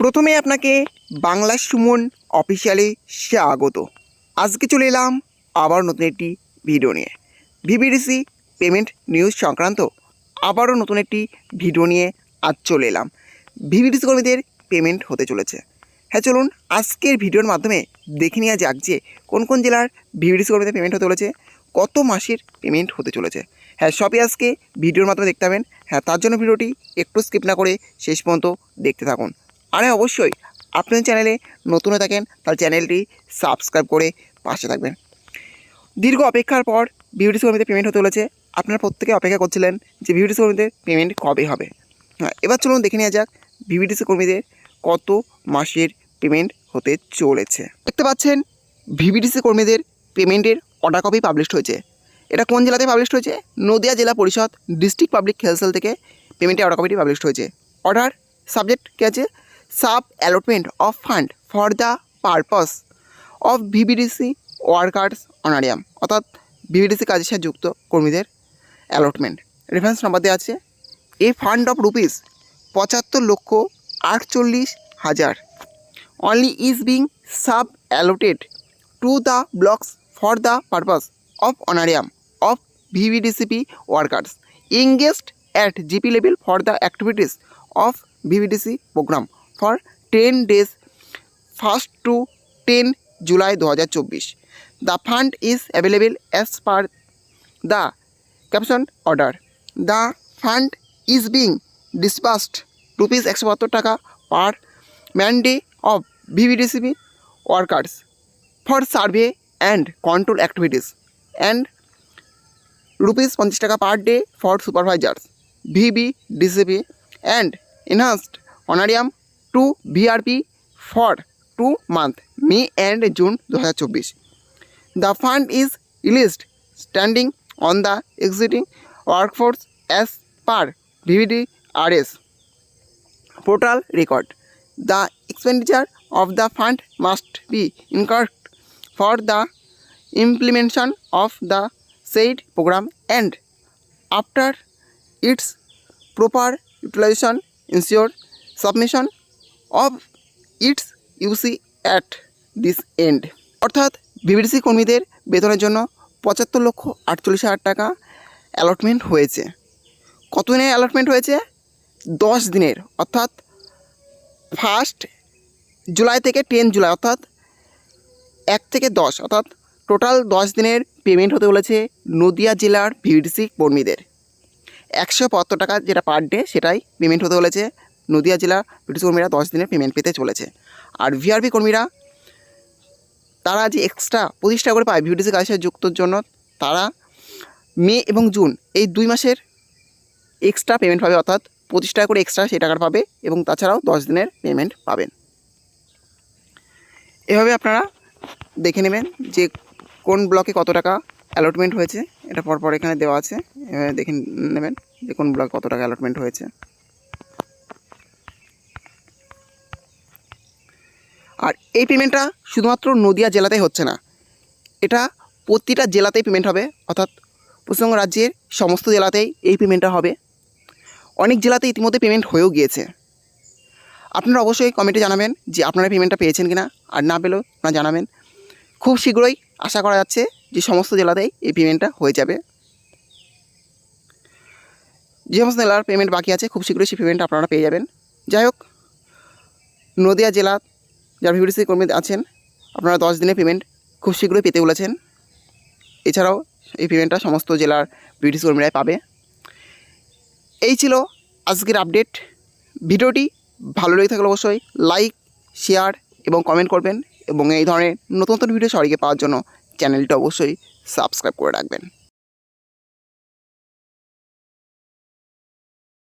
প্রথমে আপনাকে বাংলা সুমন অফিসিয়ালে স্বাগত। আজকে চলে এলাম আবার নতুন একটি ভিডিও নিয়ে। ভিভিডিসি পেমেন্ট নিউজ সংক্রান্ত আবারও নতুন একটি ভিডিও নিয়ে আজ চলে এলাম। ভিভিডিসি কর্মীদের পেমেন্ট হতে চলেছে। হ্যাঁ, চলুন আজকের ভিডিওর মাধ্যমে দেখে নেওয়া যাক যে কোন কোন জেলার ভিভিডিসি কর্মীদের পেমেন্ট হতে চলেছে, কত মাসের পেমেন্ট হতে চলেছে। হ্যাঁ, সবই আজকে ভিডিওর মাধ্যমে দেখতে পাবেন। হ্যাঁ, তার জন্য ভিডিওটি একটু স্কিপ না করে শেষ পর্যন্ত দেখতে থাকুন। আর অবশ্যই আপনার চ্যানেলে নতুন হয়ে থাকেন তাহলে চ্যানেলটি সাবস্ক্রাইব করে পাশে থাকবেন। দীর্ঘ অপেক্ষার পর ভিভিডিসি কর্মীদের পেমেন্ট হতে চলেছে। আপনারা প্রত্যেকে অপেক্ষা করছিলেন যে ভিভিডিসি কর্মীদের পেমেন্ট কবে হবে। হ্যাঁ, এবার চলুন দেখে নেওয়া যাক ভিভিডিসি কর্মীদের কত মাসের পেমেন্ট হতে চলেছে। দেখতে পাচ্ছেন ভিভিডিসি কর্মীদের পেমেন্টের অর্ডার কপি পাবলিশড হয়েছে। এটা কোন জেলাতে পাবলিশড হয়েছে? নদিয়া জেলা পরিষদ ডিস্ট্রিক্ট পাবলিক হেলথ সেল থেকে পেমেন্টের অর্ডার কপিটি পাবলিশড হয়েছে। অর্ডার সাবজেক্ট কী আছে? Sub allotment of fund for the purpose of VVDC workers honorarium, অর্থাৎ ভিভিডিসি কাজের সাথে যুক্ত কর্মীদের অ্যালটমেন্ট। রেফারেন্স নাম্বার দেওয়া আছে এ ফান্ড অফ রুপিস ৭৫,৪৮,০০০ only is being sub allotted to the blocks for the purpose of honorarium of VVDCP workers engaged at GP level for the activities of VVDC program for 10 days 1st to 10 July 2024. The fund is available as per the caption order. The fund is being disbursed rupees 172 টাকা per man day of VVDCP workers for survey and control activities and rupees 50 টাকা per day for supervisors VVDCP and enhanced honorarium to VRP for 2 months May and June 2024. The fund is released standing on the existing workforce as per VVDRS portal record. The expenditure of the fund must be incurred for the implementation of the said program and after its proper utilization ensure submission of its UC at this end. অর্থাৎ VVDC কর্মীদের বেতনের জন্য ৭৫,৪৮,০০০ টাকা allotment হয়েছে। কত দিনের allotment হয়েছে? 10 দিনের, অর্থাৎ 1 জুলাই থেকে 10 জুলাই, অর্থাৎ 1 থেকে 10, অর্থাৎ টোটাল 10 দিনের পেমেন্ট হতে চলেছে নদিয়া জেলার ভিভিডিসি কর্মীদের। 175 টাকা যেটা পার ডে সেটাই পেমেন্ট হতে চলেছে। নদিয়া জেলা ভিভিডিসি কর্মীরা 10 দিনের পেমেন্ট পেতে চলেছে। আর ভিআরপি কর্মীরা তারা যে এক্সট্রা 25 টাকা করে পায় ভিভিডিসি কাজের সাথে যুক্তর জন্য, তারা মে এবং জুন এই 2 মাসের এক্সট্রা পেমেন্ট পাবে, অর্থাৎ 25 টাকা করে এক্সট্রা সেই টাকাটা পাবে এবং তাছাড়াও 10 দিনের পেমেন্ট পাবেন। এভাবে আপনারা দেখে নেবেন যে কোন ব্লকে কত টাকা অ্যালটমেন্ট হয়েছে। এটা পরপর এখানে দেওয়া আছে, দেখে নেবেন যে কোন ব্লকে কত টাকা অ্যালটমেন্ট হয়েছে। আর এই পেমেন্টটা শুধুমাত্র নদিয়া জেলাতেই হচ্ছে না, এটা প্রতিটা জেলাতেই পেমেন্ট হবে, অর্থাৎ পশ্চিমবঙ্গ রাজ্যের সমস্ত জেলাতেই এই পেমেন্টটা হবে। অনেক জেলাতে ইতিমধ্যে পেমেন্ট হয়েও গিয়েছে। আপনারা অবশ্যই কমেন্টে জানাবেন যে আপনারা পেমেন্টটা পেয়েছেন কিনা, আর না পেলেও আপনারা জানাবেন। খুব শীঘ্রই আশা করা যাচ্ছে যে সমস্ত জেলাতেই এই পেমেন্টটা হয়ে যাবে। যে সমস্ত জেলার পেমেন্ট বাকি আছে খুব শীঘ্রই সেই পেমেন্ট আপনারা পেয়ে যাবেন। যাই হোক, নদিয়া জেলা যারা ভিভিডিসি কর্মী আছেন আপনারা 10 দিনের পেমেন্ট খুব শীঘ্রই পেতে বলেছেন। এছাড়াও এই পেমেন্টটা সমস্ত জেলার ভিভিডিসি কর্মীরাই পাবে। এই ছিল আজকের আপডেট। ভিডিওটি ভালো লেগে থাকলে অবশ্যই লাইক, শেয়ার এবং কমেন্ট করবেন এবং এই ধরনের নতুন নতুন ভিডিও সবাইকে পাওয়ার জন্য চ্যানেলটা অবশ্যই সাবস্ক্রাইব করে রাখবেন।